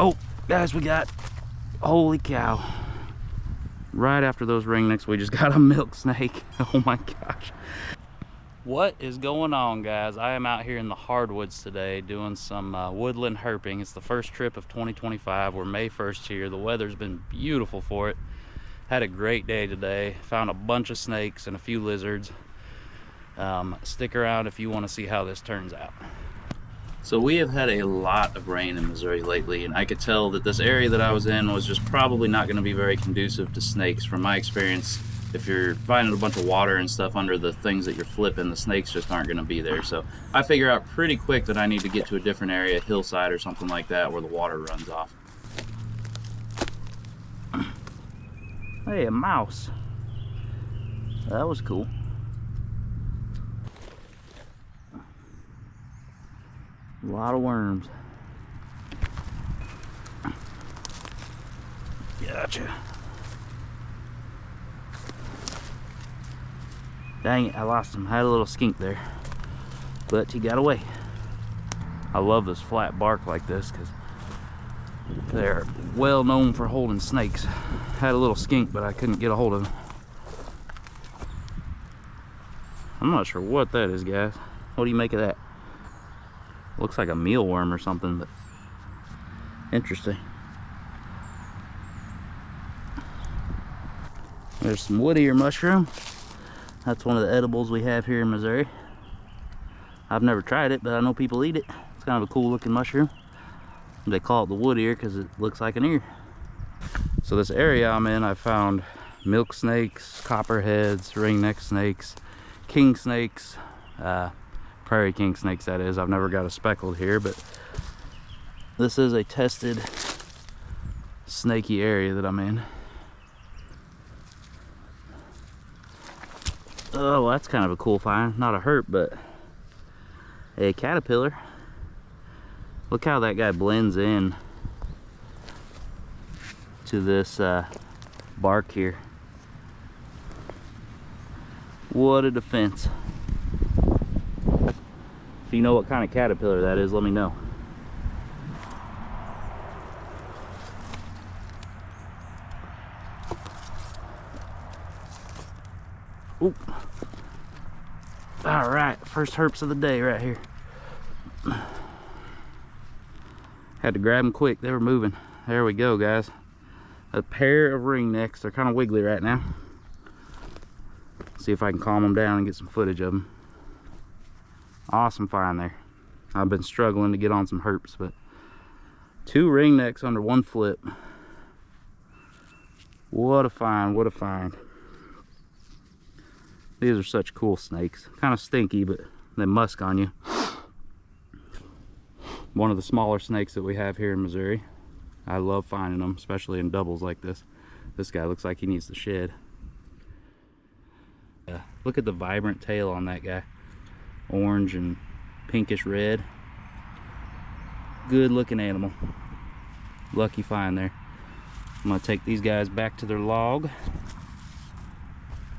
Oh, guys, we got, holy cow. Right after those ringnecks, we just got a milk snake. Oh my gosh. What is going on, guys? I am out here in the hardwoods today doing some woodland herping. It's the first trip of 2025. We're May 1st here. The weather's been beautiful for it. Had a great day today. Found a bunch of snakes and a few lizards. Stick around if you want to see how this turns out. So we have had a lot of rain in Missouri lately, and I could tell that this area that I was in was just probably not going to be very conducive to snakes. From my experience, if you're finding a bunch of water and stuff under the things that you're flipping, the snakes just aren't going to be there. So I figure out pretty quick that I need to get to a different area, a hillside or something like that, where the water runs off. Hey, a mouse. That was cool. A lot of worms. Gotcha. Dang it, I lost him. I had a little skink there, but he got away. I love this flat bark like this because they're well known for holding snakes. Had a little skink, but I couldn't get a hold of him. I'm not sure what that is, guys. What do you make of that? Looks like a mealworm or something, but interesting. There's some wood ear mushroom. That's one of the edibles we have here in Missouri. I've never tried it, but I know people eat it. It's kind of a cool looking mushroom. They call it the wood ear because it looks like an ear. So this area I'm in, I found milk snakes, copperheads, ringneck snakes, king snakes, prairie king snakes, that is. I've never got a speckled here, but this is a tested snaky area that I'm in. Oh, that's kind of a cool find. Not a herp, but a caterpillar. Look how that guy blends in to this bark here. What a defense. If you know what kind of caterpillar that is, let me know. Oop. All right, first herps of the day right here. Had to grab them quick, they were moving. There we go, guys. A pair of ringnecks. They're kind of wiggly right now. See if I can calm them down and get some footage of them. Awesome find there. I've been struggling to get on some herps, but 2 ringnecks under 1 flip. What a find, what a find. These are such cool snakes. Kind of stinky, but they musk on you. One of the smaller snakes that we have here in Missouri. I love finding them, especially in doubles like this. This guy looks like he needs to shed. Look at the vibrant tail on that guy. Orange and pinkish red. Good looking animal. Lucky find there. I'm gonna take these guys back to their log,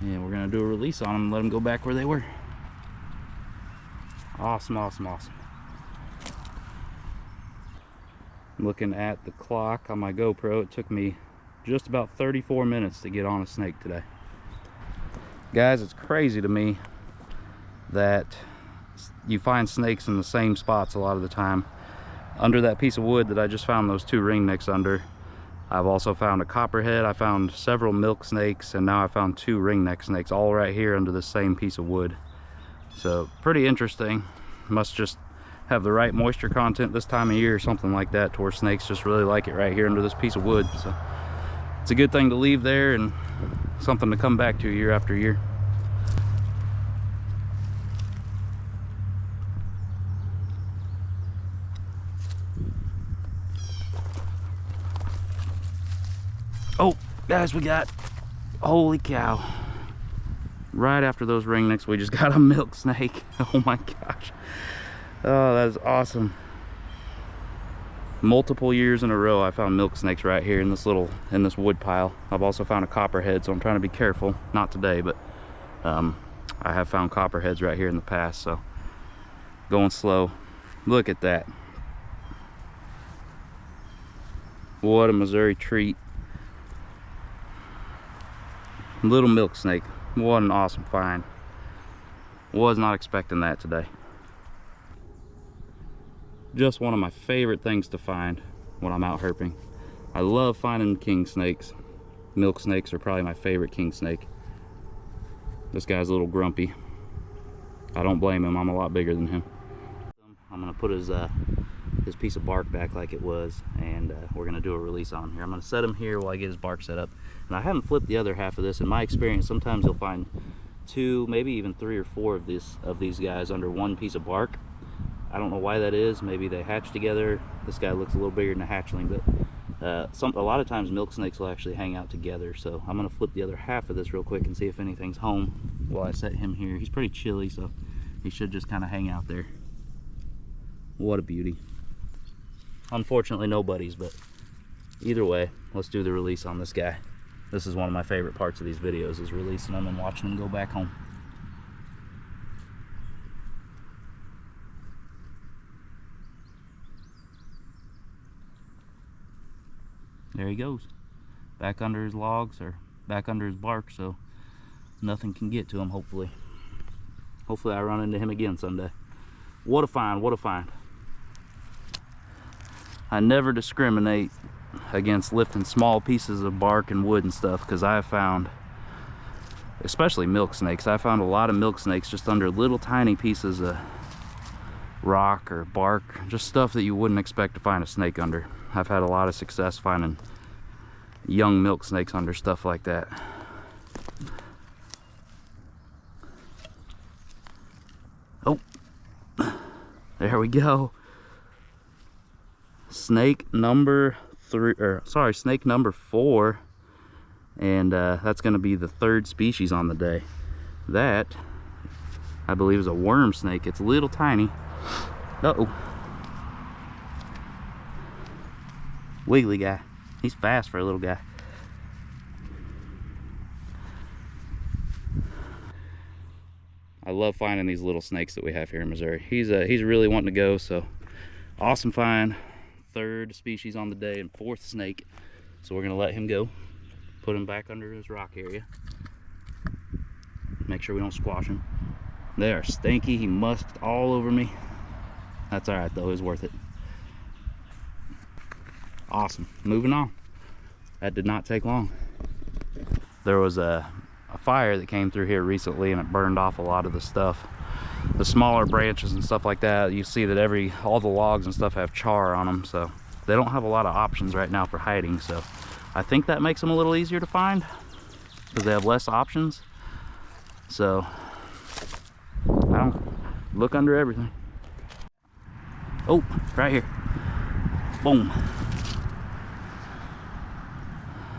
and we're gonna do a release on them and let them go back where they were. Awesome, awesome, awesome. Looking at the clock on my GoPro, it took me just about 34 minutes to get on a snake today. Guys, it's crazy to me that you find snakes in the same spots a lot of the time. Under that piece of wood that I just found those 2 ringnecks under, I've also found a copperhead. I found several milk snakes, and now I found 2 ringneck snakes all right here under the same piece of wood. So pretty interesting. Must just have the right moisture content this time of year or something like that, to where snakes just really like it right here under this piece of wood. So it's a good thing to leave there and something to come back to year after year. Oh, guys, we got, holy cow. Right after those ringnecks, we just got a milk snake. Oh my gosh. Oh, that is awesome. Multiple years in a row, I found milk snakes right here in this wood pile. I've also found a copperhead, so I'm trying to be careful. Not today, but I have found copperheads right here in the past, so going slow. Look at that. What a Missouri treat. Little milk snake. What an awesome find. Was not expecting that today. Just one of my favorite things to find when I'm out herping. I love finding king snakes. Milk snakes are probably my favorite king snake. This guy's a little grumpy. I don't blame him, I'm a lot bigger than him. I'm gonna put his piece of bark back like it was, and we're gonna do a release on him here. I'm gonna set him here while I get his bark set up. And I haven't flipped the other half of this. In my experience, sometimes you'll find 2, maybe even 3 or 4 of these guys under one piece of bark. I don't know why that is. Maybe they hatch together. This guy looks a little bigger than a hatchling, but a lot of times milk snakes will actually hang out together. So I'm gonna flip the other half of this real quick and see if anything's home while I set him here. He's pretty chilly, so he should just kind of hang out there. What a beauty. Unfortunately, no buddies, but either way, let's do the release on this guy. This is one of my favorite parts of these videos, is releasing them and watching them go back home. There he goes, back under his logs, or back under his bark, so nothing can get to him, hopefully. Hopefully I run into him again someday. What a find, what a find. I never discriminate against lifting small pieces of bark and wood and stuff, because I have found, especially milk snakes, I found a lot of milk snakes just under little tiny pieces of rock or bark, just stuff that you wouldn't expect to find a snake under. I've had a lot of success finding young milk snakes under stuff like that. Oh, there we go. Snake number 3, or sorry, snake number 4, and that's going to be the 3rd species on the day. That, I believe, is a worm snake. It's a little tiny. Uh-oh. Wiggly guy. He's fast for a little guy. I love finding these little snakes that we have here in Missouri. He's really wanting to go, so awesome find. 3rd species on the day and 4th snake. So we're gonna let him go. Put him back under his rock area. Make sure we don't squash him. They are stinky. He musked all over me. That's all right though, it was worth it. Awesome, moving on. That did not take long. There was a fire that came through here recently, and it burned off a lot of the stuff, the smaller branches and stuff like that. You see that all the logs and stuff have char on them, so they don't have a lot of options right now for hiding. So I think that makes them a little easier to find because they have less options. So I don't look under everything. Oh, right here. Boom.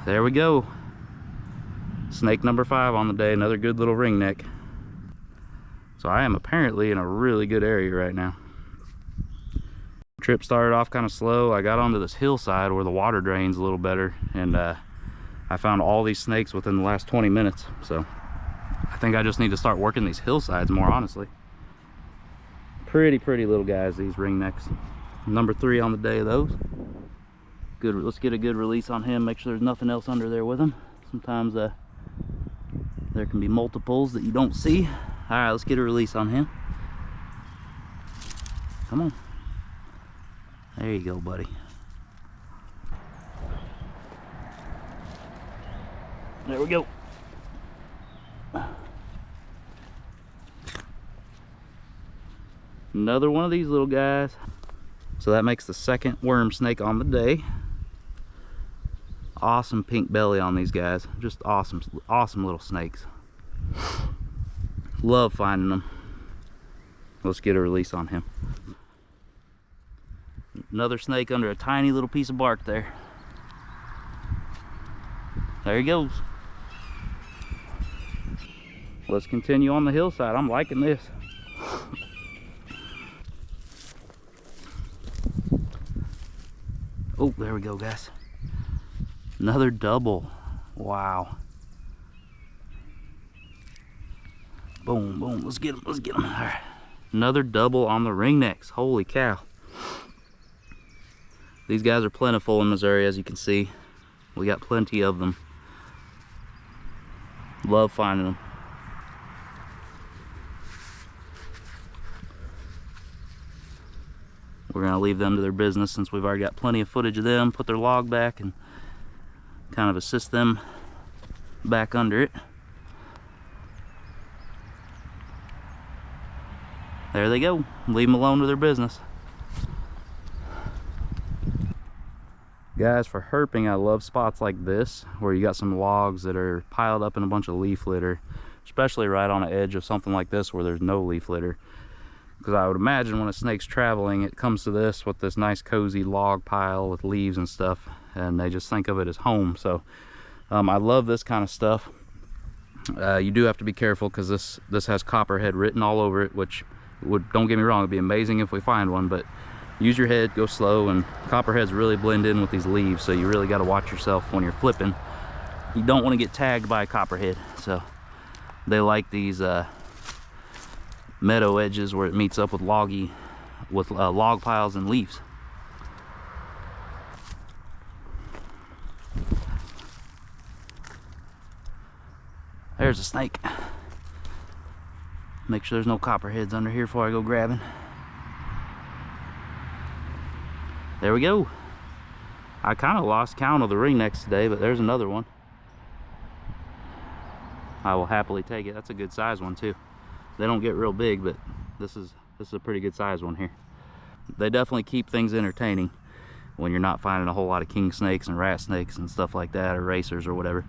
There we go. Snake number 5 on the day, another good little ringneck. So I am apparently in a really good area right now. Trip started off kind of slow. I got onto this hillside where the water drains a little better, and I found all these snakes within the last 20 minutes. So I think I just need to start working these hillsides more, honestly. Pretty little guys, these ringnecks. Number 3 on the day of those. Good. Let's get a good release on him. Make sure there's nothing else under there with him. Sometimes there can be multiples that you don't see. All right, let's get a release on him. Come on. There you go, buddy. There we go. Another one of these little guys. So that makes the 2nd worm snake on the day. Awesome pink belly on these guys. Just awesome little snakes. Love finding them. Let's get a release on him. Another snake under a tiny little piece of bark there. There he goes. Let's continue on the hillside. I'm liking this. Oh, there we go, guys. Another double. Wow. Boom, boom. Let's get him. Let's get him. All right. Another double on the ringnecks. Holy cow. These guys are plentiful in Missouri, as you can see. We got plenty of them. Love finding them. We're gonna leave them to their business since we've already got plenty of footage of them. Put their log back and kind of assist them back under it. There they go. Leave them alone to their business. Guys, for herping, I love spots like this where you got some logs that are piled up in a bunch of leaf litter, especially right on the edge of something like this where there's no leaf litter. Because I would imagine when a snake's traveling, it comes to this with this nice cozy log pile with leaves and stuff, and they just think of it as home. So I love this kind of stuff. You do have to be careful because this has copperhead written all over it, which don't get me wrong, it'd be amazing if we find one, but use your head, go slow, and copperheads really blend in with these leaves, so you really got to watch yourself when you're flipping. You don't want to get tagged by a copperhead. So they like these meadow edges where it meets up with log piles and leaves. There's a snake. Make sure there's no copperheads under here before I go grabbing. There we go. I kind of lost count of the ringnecks today, but there's another one. I will happily take it. That's a good size one too. They don't get real big, but this is a pretty good size one here. They definitely keep things entertaining when you're not finding a whole lot of king snakes and rat snakes and stuff like that, or racers or whatever.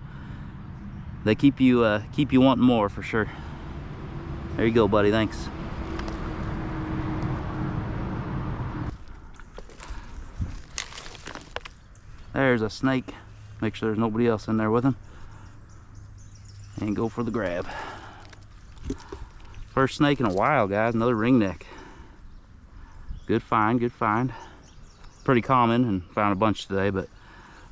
They keep you wanting more for sure. There you go, buddy. Thanks. There's a snake. Make sure there's nobody else in there with him. And go for the grab. First snake in a while, guys. Another ringneck. Good find, good find. Pretty common, and found a bunch today, but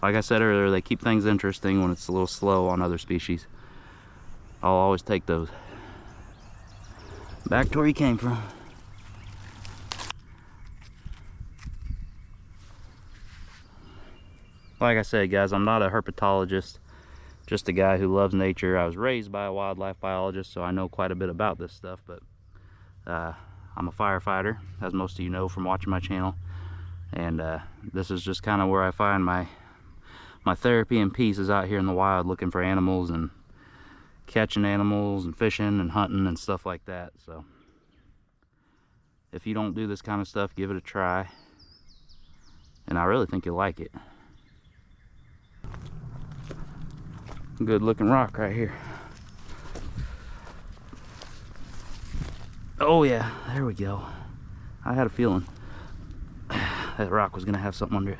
like I said earlier, they keep things interesting when it's a little slow on other species. I'll always take those. Back to where he came from. Like I said, guys, I'm not a herpetologist, just a guy who loves nature. I was raised by a wildlife biologist, so I know quite a bit about this stuff, but I'm a firefighter, as most of you know from watching my channel, and this is just kind of where I find my therapy and peace, is out here in the wild looking for animals and catching animals and fishing and hunting and stuff like that. So if you don't do this kind of stuff, give it a try, and I really think you'll like it. Good looking rock right here. Oh yeah, there we go. I had a feeling that rock was gonna have something under it.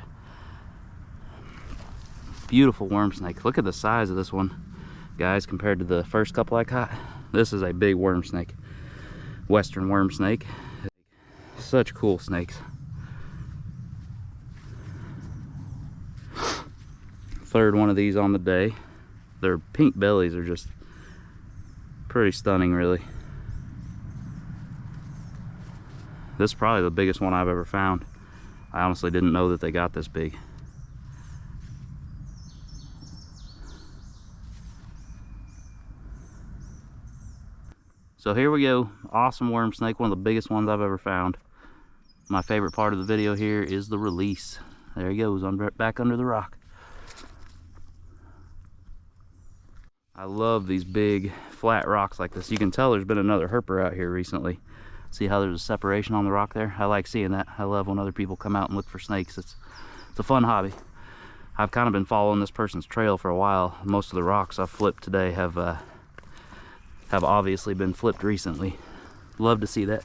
Beautiful worm snake. Look at the size of this one, guys, compared to the first couple I caught. This is a big worm snake. Western worm snake. Such cool snakes. Third one of these on the day. Their pink bellies are just pretty stunning, really. This is probably the biggest one I've ever found. I honestly didn't know that they got this big. So here we go. Awesome worm snake, one of the biggest ones I've ever found. My favorite part of the video here is the release. There he goes, back under the rock. I love these big flat rocks like this. You can tell there's been another herper out here recently. See how there's a separation on the rock there? I like seeing that. I love when other people come out and look for snakes. It's a fun hobby. I've kind of been following this person's trail for a while. Most of the rocks I've flipped today have obviously been flipped recently. Love to see that.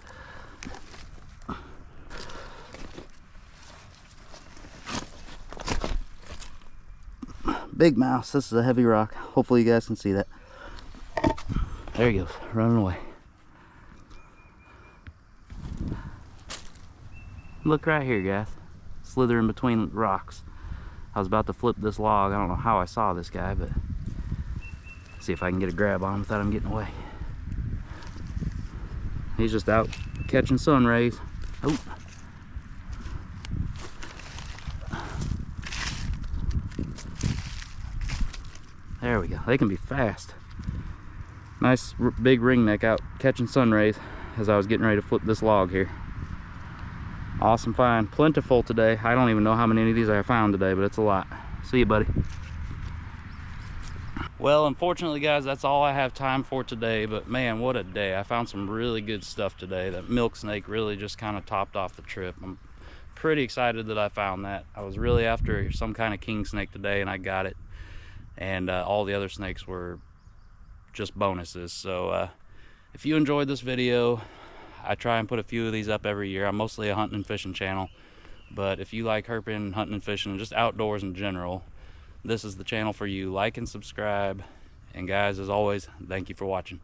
Big mouse. This is a heavy rock. Hopefully you guys can see that. There he goes, running away. Look right here, guys. Slithering between rocks. I was about to flip this log. I don't know how I saw this guy, but see if I can get a grab on him without him getting away. He's just out catching sun rays. Oh. they can be fast. Nice big ringneck out catching sun rays as I was getting ready to flip this log here. Awesome find, plentiful today. I don't even know how many of these I found today, but it's a lot. See you, buddy. Well, unfortunately, guys, that's all I have time for today, but man, what a day. I found some really good stuff today. That milk snake really just kind of topped off the trip. I'm pretty excited that I found that. I was really after some kind of king snake today, and I got it. And all the other snakes were just bonuses. So if you enjoyed this video, I try and put a few of these up every year. I'm mostly a hunting and fishing channel, but if you like herping, hunting and fishing, and just outdoors in general, this is the channel for you. Like and subscribe, and guys, as always, thank you for watching.